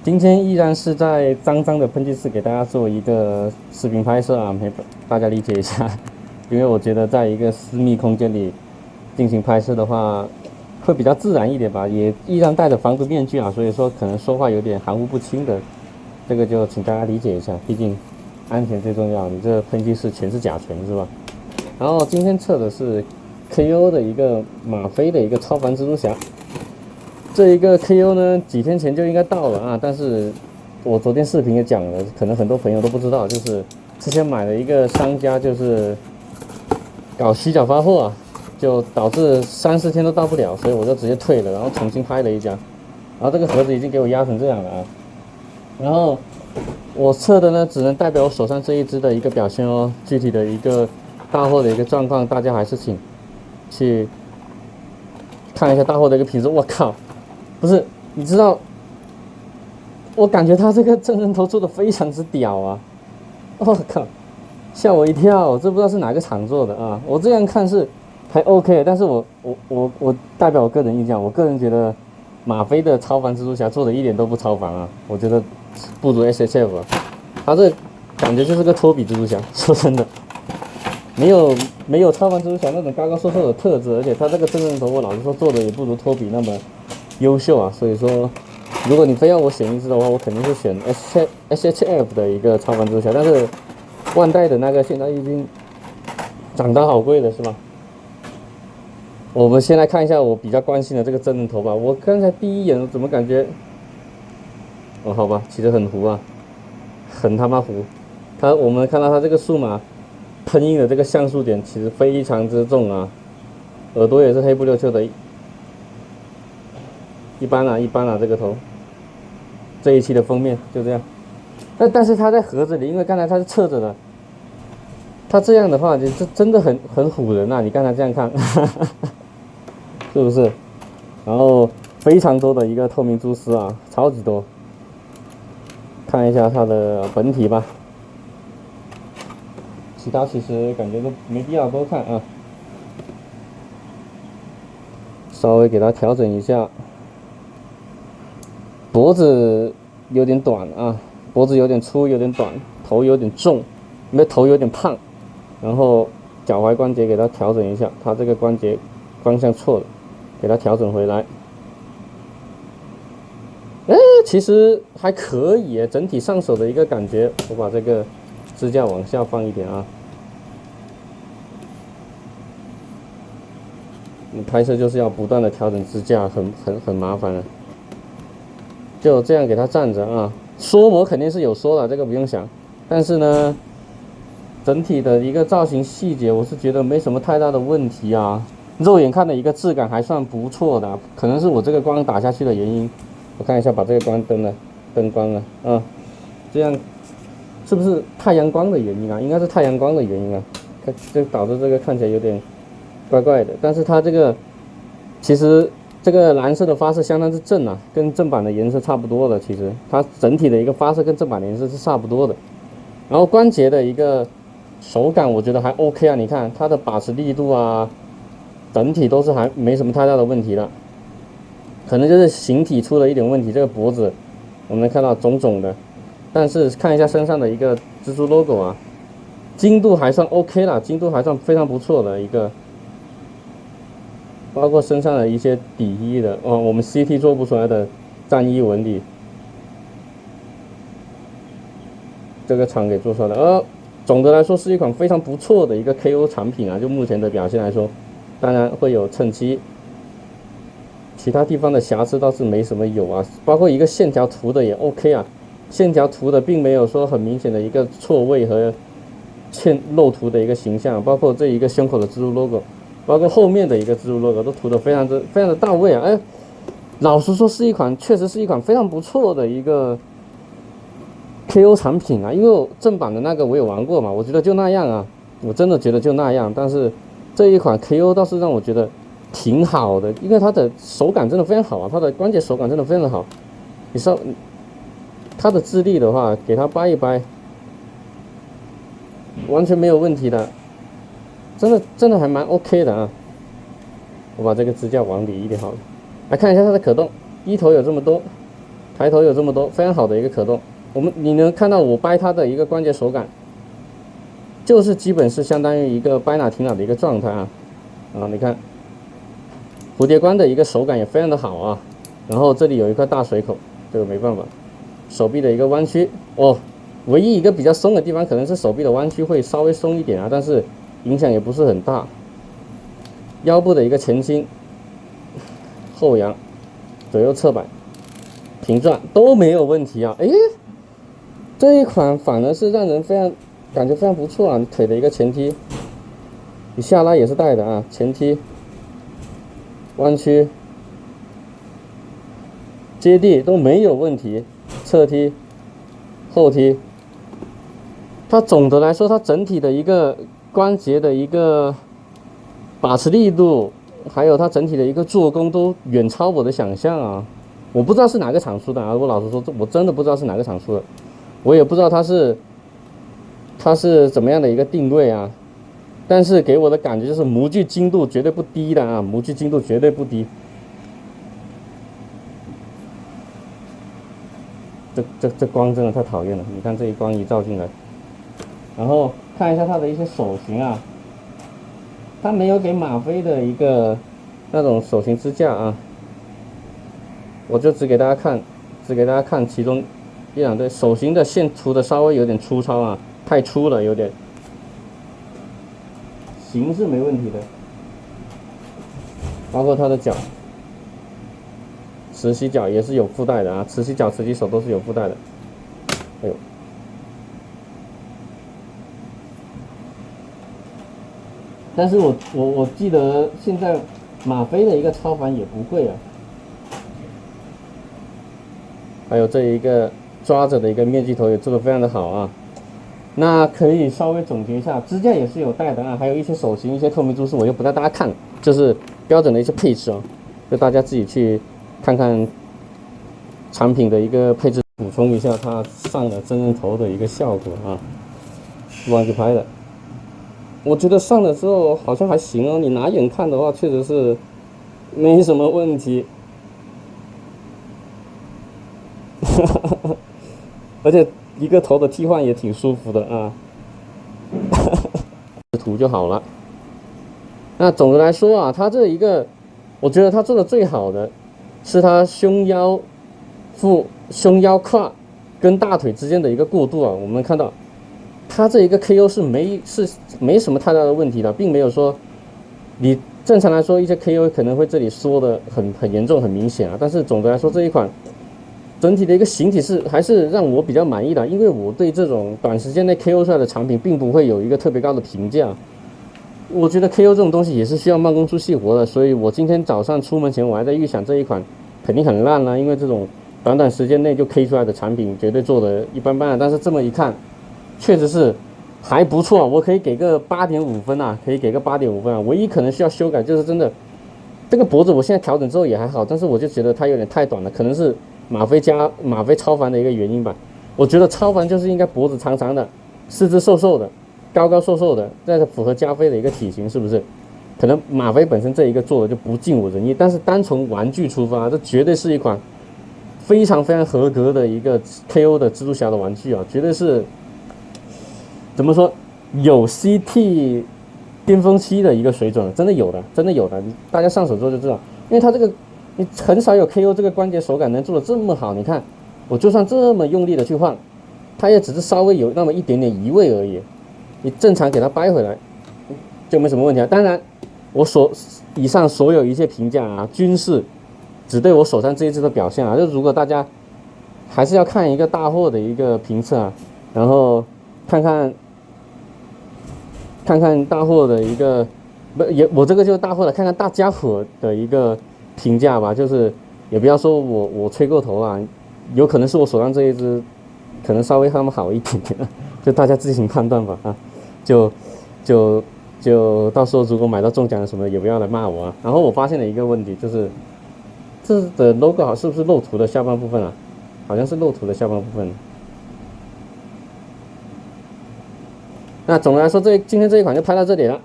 今天依然是在脏脏的喷气室给大家做一个视频拍摄啊，大家理解一下，因为我觉得在一个私密空间里进行拍摄的话，会比较自然一点吧，也依然戴着防毒面具啊，所以说可能说话有点含糊不清的，这个就请大家理解一下，毕竟安全最重要，你这喷气室全是甲醛是吧？然后今天测的是 KO 的一个吗啡的一个超凡蜘蛛侠。这一个 KO 呢，几天前就应该到了啊，但是我昨天视频也讲了，可能很多朋友都不知道，就是之前买了一个商家就是搞虚假发货啊，就导致3、4天都到不了，所以我就直接退了，然后重新拍了一家，然后这个盒子已经给我压成这样了啊，然后我测的呢，只能代表我手上这一只的一个表现哦，具体的一个大货的一个状况，大家还是请去看一下大货的一个品质。我靠！不是，你知道，我感觉他这个真人头做的非常之屌啊！我靠，吓我一跳，这不知道是哪个厂做的啊！我这样看是还 OK， 但是我代表我个人意见，我个人觉得吗啡的超凡蜘蛛侠做的一点都不超凡啊，我觉得不如 SHF 啊，他这感觉就是个托比蜘蛛侠，说真的，没有超凡蜘蛛侠那种高高瘦瘦的特质，而且他这个真人头，我老实说做的也不如托比那么优秀啊，所以说，如果你非要我选一只的话，我肯定是选 SHF 的一个超凡蜘蛛侠，但是万代的那个现在已经涨得好贵了，是吧？我们先来看一下我比较关心的这个真人头吧。我刚才第一眼怎么感觉，哦，好吧，其实很糊啊，很他妈糊。我们看到它这个数码喷印的这个像素点其实非常之重啊，耳朵也是黑不溜秋的。一般啊，这个头，这一期的封面就这样。但是它在盒子里，因为刚才它是侧着的，它这样的话，就真的很唬人啊！你刚才这样看，是不是？然后非常多的一个透明蛛丝啊，超级多。看一下它的本体吧，其他其实感觉都没必要多看啊。稍微给它调整一下。脖子有点短啊，脖子有点粗，有点短，头有点重，因为头有点胖，然后脚踝关节给它调整一下，它这个关节方向错了，给它调整回来。其实还可以，整体上手的一个感觉，我把这个支架往下放一点啊。你拍摄就是要不断的调整支架，很麻烦的。就这样给它站着啊，缩模肯定是有缩的，这个不用想。但是呢，整体的一个造型细节，我是觉得没什么太大的问题啊。肉眼看的一个质感还算不错的，可能是我这个光打下去的原因。我看一下，把这个灯光了啊，这样是不是太阳光的原因啊？应该是太阳光的原因啊，这导致这个看起来有点怪怪的。但是它这个其实。这个蓝色的发色相当之正啊，跟正版的颜色差不多的。其实它整体的一个发色跟正版的颜色是差不多的。然后关节的一个手感，我觉得还 OK 啊。你看它的把持力度啊，整体都是还没什么太大的问题的。可能就是形体出了一点问题，这个脖子我们能看到肿肿的。但是看一下身上的一个蜘蛛 logo 啊，精度还算 OK 了，精度还算非常不错的一个。包括身上的一些底衣的哦，我们 CT 做不出来的战衣纹理，这个厂给做出来的。总的来说是一款非常不错的一个 KO 产品啊，就目前的表现来说，当然会有蹭漆，其他地方的瑕疵倒是没什么有啊，包括一个线条涂的也 OK 啊，线条涂的并没有说很明显的一个错位和漏涂的一个形象，包括这一个胸口的蜘蛛 logo。包括后面的一个蜘蛛 logo 都涂得非常的到位啊！老实说确实是一款非常不错的一个 KO 产品啊。因为正版的那个我有玩过嘛，我觉得就那样啊，我真的觉得就那样。但是这一款 KO 倒是让我觉得挺好的，因为它的手感真的非常好啊，它的关节手感真的非常的好。它的质地的话，给它掰一掰，完全没有问题的。真的还蛮 OK 的啊！我把这个支架往里一点好了，来看一下它的可动，一头有这么多，抬头有这么多，非常好的一个可动。你能看到我掰它的一个关节手感，就是基本是相当于一个掰哪停哪的一个状态啊。你看蝴蝶关的一个手感也非常的好啊。然后这里有一块大水口，这个没办法。手臂的一个弯曲唯一一个比较松的地方可能是手臂的弯曲会稍微松一点啊，但是影响也不是很大。腰部的一个前倾、后仰、左右侧摆、平转都没有问题啊。这一款反而是让人感觉非常不错啊。你腿的一个前踢，你下拉也是带的啊，前踢、弯曲、接地都没有问题，侧踢、后踢。它总的来说，它整体的一个关节的一个把持力度，还有它整体的一个做工都远超我的想象啊！我不知道是哪个厂出的啊，我老实说，我真的不知道是哪个厂出的，我也不知道它是怎么样的一个定位啊。但是给我的感觉就是模具精度绝对不低的啊，模具精度绝对不低。这光真的太讨厌了，你看这一光一照进来。然后看一下它的一些手型啊，它没有给吗啡的一个那种手型支架啊，我就只给大家看其中一两对手型的线涂的稍微有点粗糙啊，太粗了有点，型是没问题的，包括它的脚，磁吸脚也是有附带的啊，磁吸脚、磁吸手都是有附带的，哎呦。但是我记得现在吗啡的一个超凡也不贵啊，还有这一个抓着的一个面具头也做得非常的好啊。那可以稍微总结一下，支架也是有带的啊，还有一些手型、一些透明珠饰，我就不带大家看了，就是标准的一些配置哦，就大家自己去看看产品的一个配置，补充一下它上了真人头的一个效果啊，忘记拍了。我觉得上了之后好像还行哦，你拿眼看的话，确实是没什么问题。而且一个头的替换也挺舒服的啊，涂就好了。那总的来说啊，它这一个，我觉得它做的最好的是它胸腰胯跟大腿之间的一个过渡啊，我们看到。它这一个 KO 是没什么太大的问题的，并没有说你正常来说一些 KO 可能会这里缩的很严重很明显啊，但是总的来说这一款整体的一个形体还是让我比较满意的，因为我对这种短时间内 KO 出来的产品并不会有一个特别高的评价。我觉得 KO 这种东西也是需要慢工出细活的，所以我今天早上出门前我还在预想这一款肯定很烂了，因为这种短时间内就 K 出来的产品绝对做的一般般啊，但是这么一看。确实是还不错，我可以给个8.5分啊，可以给个8.5分啊。唯一可能需要修改就是真的，这个脖子我现在调整之后也还好，但是我就觉得它有点太短了，可能是吗啡超凡的一个原因吧。我觉得超凡就是应该脖子长长的，四肢瘦瘦的，高瘦瘦的，这是符合加菲的一个体型，是不是？可能吗啡本身这一个做的就不尽我人意，但是单从玩具出发，这绝对是一款非常合格的一个 KO 的蜘蛛侠的玩具啊，绝对是。怎么说？有 CT 巅峰期的一个水准，真的有的，大家上手之后就知道，因为它这个你很少有 KO 这个关节手感能做的这么好。你看，我就算这么用力的去换，它也只是稍微有那么一点点移位而已，你正常给它掰回来就没什么问题啊。当然，我以上所有一切评价啊，均是只对我手上这一只的表现啊。就如果大家还是要看一个大货的一个评测啊，然后看看大货的一个，我这个就是大货的，看看大家伙的一个评价吧，就是也不要说我吹过头啊，有可能是我手上这一只，可能稍微他们好一点点，就大家自行判断吧啊，就到时候如果买到中奖什么的，也不要来骂我啊。然后我发现了一个问题，就是这的 logo 是不是漏图的下半部分啊？好像是漏图的下半部分。那总的来说，今天这一款就拍到这里了。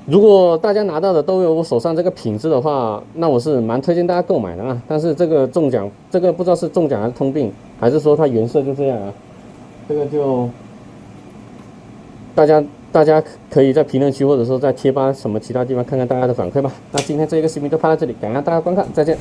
如果大家拿到的都有我手上这个品质的话，那我是蛮推荐大家购买的啊。但是这个中奖，这个不知道是中奖还是通病，还是说它原色就这样啊？这个就大家可以在评论区或者说在贴吧什么其他地方看看大家的反馈吧。那今天这个视频就拍到这里，感谢大家观看，再见。